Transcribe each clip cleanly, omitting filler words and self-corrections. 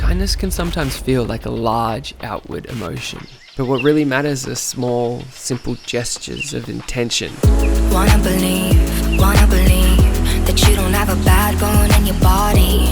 Kindness can sometimes feel like a large outward emotion, but what really matters are small, simple gestures of intention. Wanna believe that you don't have a bad bone in your body,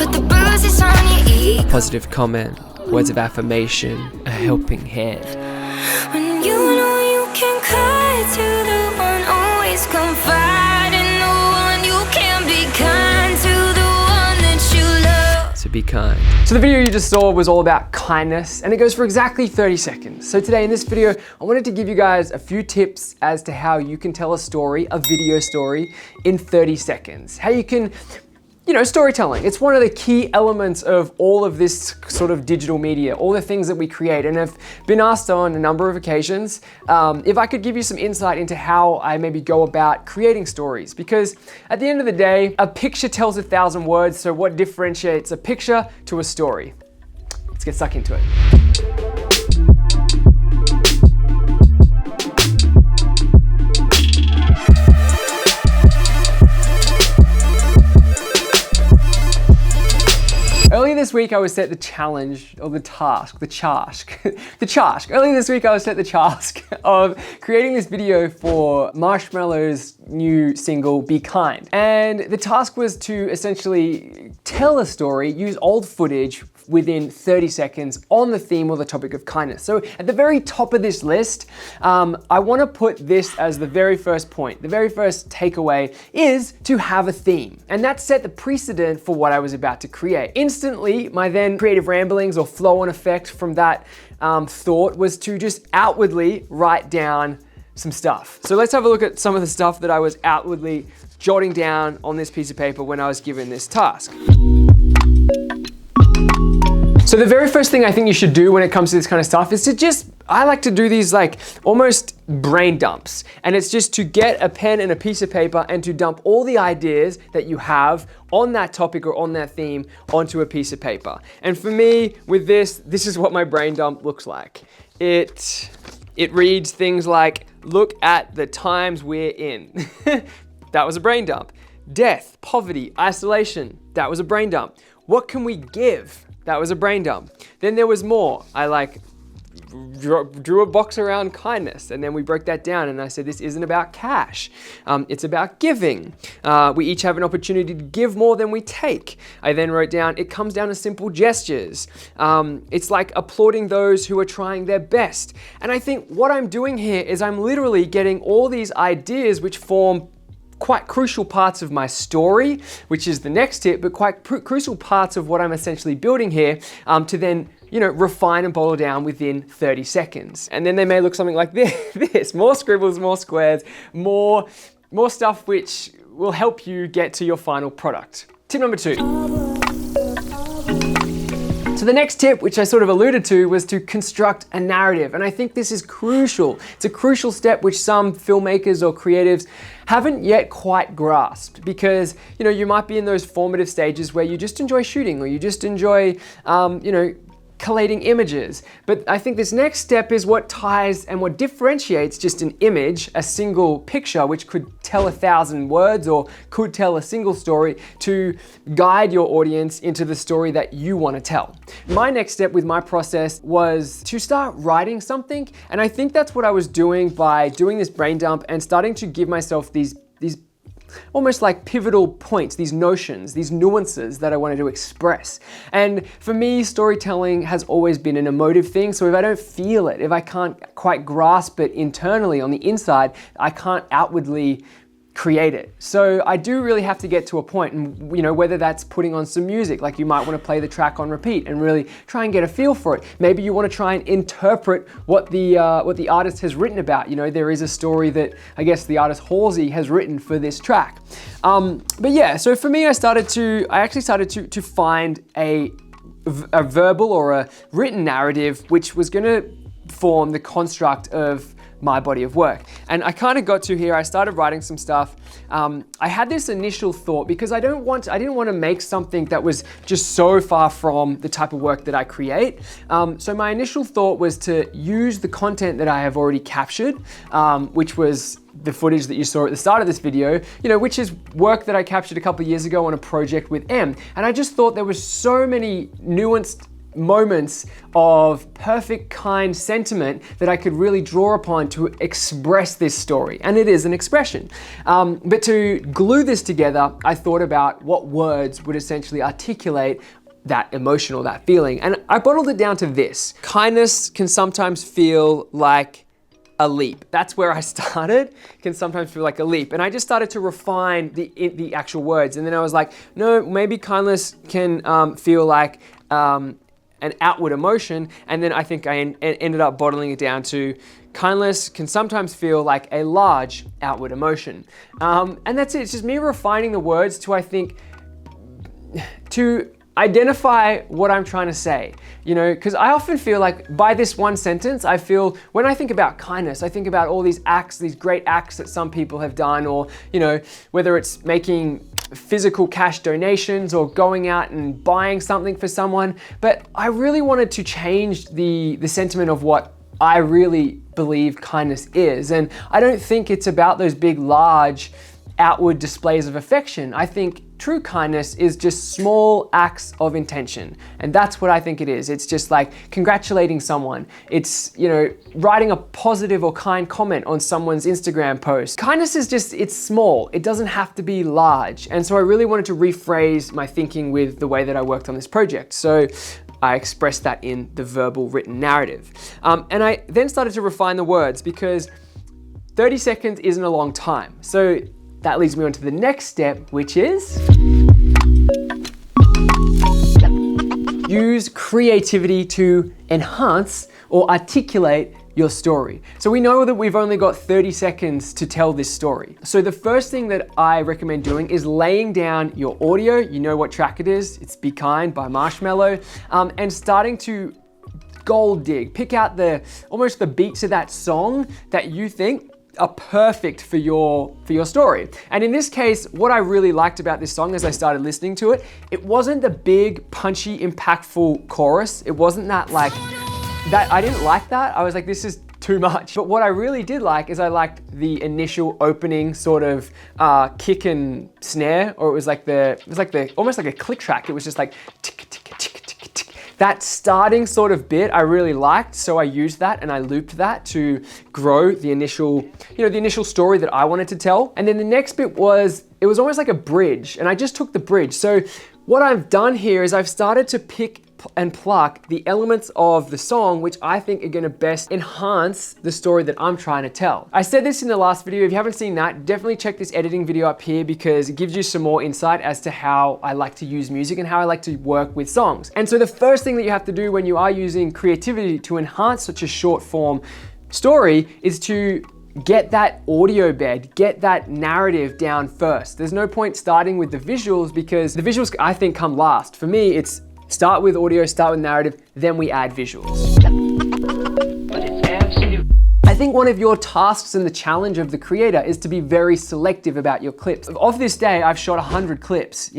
but the bruises on your ego. A positive comment, words of affirmation, a helping hand. When you know you can cry to the one, always confide in the one. You can be kind to the one that you love. So be kind. So the video you just saw was all about kindness, and it goes for exactly 30 seconds. So today in this video, I wanted to give you guys a few tips as to how you can tell a story, a video story, in 30 seconds. How you can, storytelling. It's one of the key elements of all of this sort of digital media, all the things that we create. And I've been asked on a number of occasions if I could give you some insight into how I maybe go about creating stories. Because at the end of the day, a picture tells 1,000 words. So what differentiates a picture to a story? Let's get stuck into it. Earlier this week, I was set the challenge, or the task. Earlier this week, I was set the task of creating this video for Marshmallow's new single, Be Kind. And the task was to essentially tell a story, use old footage within 30 seconds on the theme or the topic of kindness. So at the very top of this list, I want to put this as the very first point. The very first takeaway is to have a theme. And that set the precedent for what I was about to create. Instantly, my then creative ramblings or flow-on effect from that thought was to just outwardly write down some stuff. So let's have a look at some of the stuff that I was outwardly jotting down on this piece of paper when I was given this task. So the very first thing I think you should do when it comes to this kind of stuff is to I like to do these like almost brain dumps. And it's just to get a pen and a piece of paper and to dump all the ideas that you have on that topic or on that theme onto a piece of paper. And for me, with this is what my brain dump looks like. It reads things like, look at the times we're in. That was a brain dump. Death, poverty, isolation. That was a brain dump. What can we give? That was a brain dump. Then there was more. I drew a box around kindness, and then we broke that down, and I said, this isn't about cash. It's about giving. We each have an opportunity to give more than we take. I then wrote down, it comes down to simple gestures. It's like applauding those who are trying their best. And I think what I'm doing here is I'm literally getting all these ideas which form quite crucial parts of my story, which is the next tip, but quite crucial parts of what I'm essentially building here to then, refine and boil down within 30 seconds. And then they may look something like this, more scribbles, more squares, more stuff which will help you get to your final product. Tip number 2. So the next tip, which I sort of alluded to, was to construct a narrative. And I think this is crucial. It's a crucial step which some filmmakers or creatives haven't yet quite grasped, because you might be in those formative stages where you just enjoy shooting, or you just enjoy collating images. But I think this next step is what ties and what differentiates just an image, a single picture, which could tell 1,000 words or could tell a single story, to guide your audience into the story that you want to tell. My next step with my process was to start writing something. And I think that's what I was doing by doing this brain dump and starting to give myself these almost like pivotal points, these notions, these nuances that I wanted to express. And for me, storytelling has always been an emotive thing. So if I don't feel it, if I can't quite grasp it internally on the inside, I can't outwardly create it. So I do really have to get to a point, and whether that's putting on some music, like you might want to play the track on repeat and really try and get a feel for it. Maybe you want to try and interpret what the artist has written about. There is a story that I guess the artist Halsey has written for this track. But yeah, so for me, I actually started to find a verbal or a written narrative which was going to form the construct of my body of work. And I kind of got to here, I started writing some stuff. I had this initial thought because I didn't want to make something that was just so far from the type of work that I create. So my initial thought was to use the content that I have already captured, which was the footage that you saw at the start of this video, which is work that I captured a couple of years ago on a project with M. And I just thought there was so many nuanced moments of perfect, kind sentiment that I could really draw upon to express this story. And it is an expression. But to glue this together, I thought about what words would essentially articulate that emotion or that feeling. And I bottled it down to this. Kindness can sometimes feel like a leap. That's where I started. Can sometimes feel like a leap. And I just started to refine the actual words. And then I was like, no, maybe kindness can feel like an outward emotion. And then I think I ended up bottling it down to kindness can sometimes feel like a large outward emotion. And that's it. It's just me refining the words to, I think, to identify what I'm trying to say, because I often feel like by this one sentence, I feel when I think about kindness, I think about all these acts, these great acts that some people have done, or, whether it's making physical cash donations or going out and buying something for someone. But I really wanted to change the sentiment of what I really believe kindness is. And I don't think it's about those big, large, outward displays of affection. I think true kindness is just small acts of intention. And that's what I think it is. It's just like congratulating someone. It's, writing a positive or kind comment on someone's Instagram post. Kindness is just, it's small. It doesn't have to be large. And so I really wanted to rephrase my thinking with the way that I worked on this project. So I expressed that in the verbal written narrative. And I then started to refine the words because 30 seconds isn't a long time. So that leads me on to the next step, which is use creativity to enhance or articulate your story. So we know that we've only got 30 seconds to tell this story. So the first thing that I recommend doing is laying down your audio. You know what track it is. It's Be Kind by Marshmello, and starting to gold dig. Pick out almost the beats of that song that you think are perfect for your story. And in this case, what I really liked about this song as I started listening to it, it wasn't the big, punchy, impactful chorus. It wasn't that I didn't like that. I was like, this is too much. But what I really did like is I liked the initial opening sort of kick and snare, or it was almost like a click track. It was just like tick, tick, tick, tick, tick. That starting sort of bit I really liked, so I used that and I looped that to grow the initial story that I wanted to tell. And then the next bit was, it was almost like a bridge, and I just took the bridge. So what I've done here is I've started to pick and pluck the elements of the song which I think are gonna best enhance the story that I'm trying to tell. I said this in the last video. If you haven't seen that, definitely check this editing video up here because it gives you some more insight as to how I like to use music and how I like to work with songs. And so the first thing that you have to do when you are using creativity to enhance such a short form story is to get that audio bed, get that narrative down first. There's no point starting with the visuals because the visuals I think come last. For me, it's start with audio, start with narrative, then we add visuals. I think one of your tasks and the challenge of the creator is to be very selective about your clips. Of this day, I've shot 100 clips,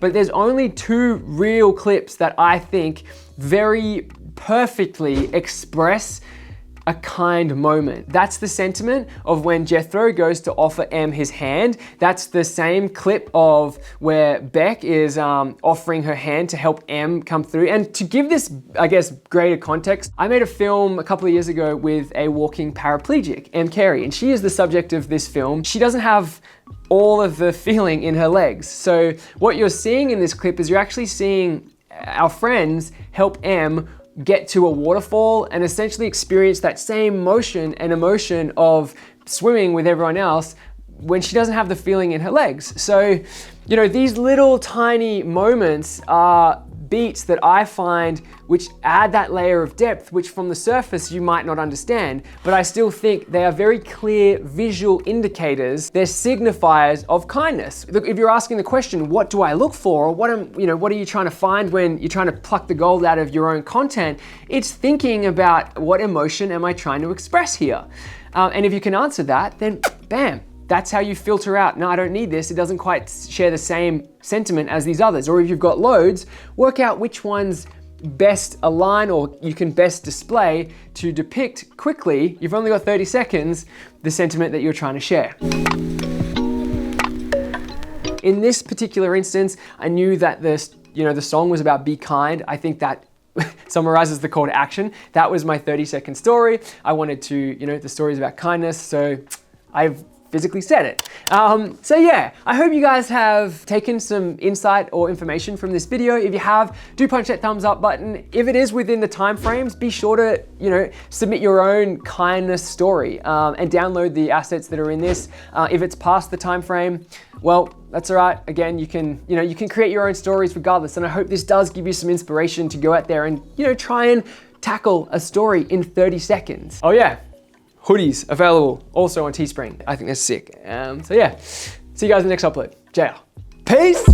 but there's only 2 real clips that I think very perfectly express a kind moment. That's the sentiment of when Jethro goes to offer M his hand. That's the same clip of where Beck is offering her hand to help M come through. And to give this, I guess, greater context, I made a film a couple of years ago with a walking paraplegic, M. Carey, and she is the subject of this film. She doesn't have all of the feeling in her legs. So what you're seeing in this clip is you're actually seeing our friends help M get to a waterfall and essentially experience that same motion and emotion of swimming with everyone else when she doesn't have the feeling in her legs. So, these little tiny moments are beats that I find which add that layer of depth, which from the surface you might not understand, but I still think they are very clear visual indicators. They're signifiers of kindness. Look, if you're asking the question, what do I look for? Or what are you trying to find when you're trying to pluck the gold out of your own content? It's thinking about what emotion am I trying to express here? And if you can answer that, then bam, that's how you filter out, no, I don't need this. It doesn't quite share the same sentiment as these others. Or if you've got loads, work out which ones best align or you can best display to depict quickly, you've only got 30 seconds, the sentiment that you're trying to share. In this particular instance, I knew that the song was about be kind. I think that summarizes the call to action. That was my 30-second story. I wanted to, the story is about kindness, so I've physically said it. So yeah, I hope you guys have taken some insight or information from this video. If you have, do punch that thumbs up button. If it is within the time frames, be sure to submit your own kindness story and download the assets that are in this. If it's past the time frame, well, that's all right. Again, you can create your own stories regardless. And I hope this does give you some inspiration to go out there and try and tackle a story in 30 seconds. Oh yeah. Hoodies available also on Teespring. I think they're sick. So yeah, see you guys in the next upload. JL. Peace!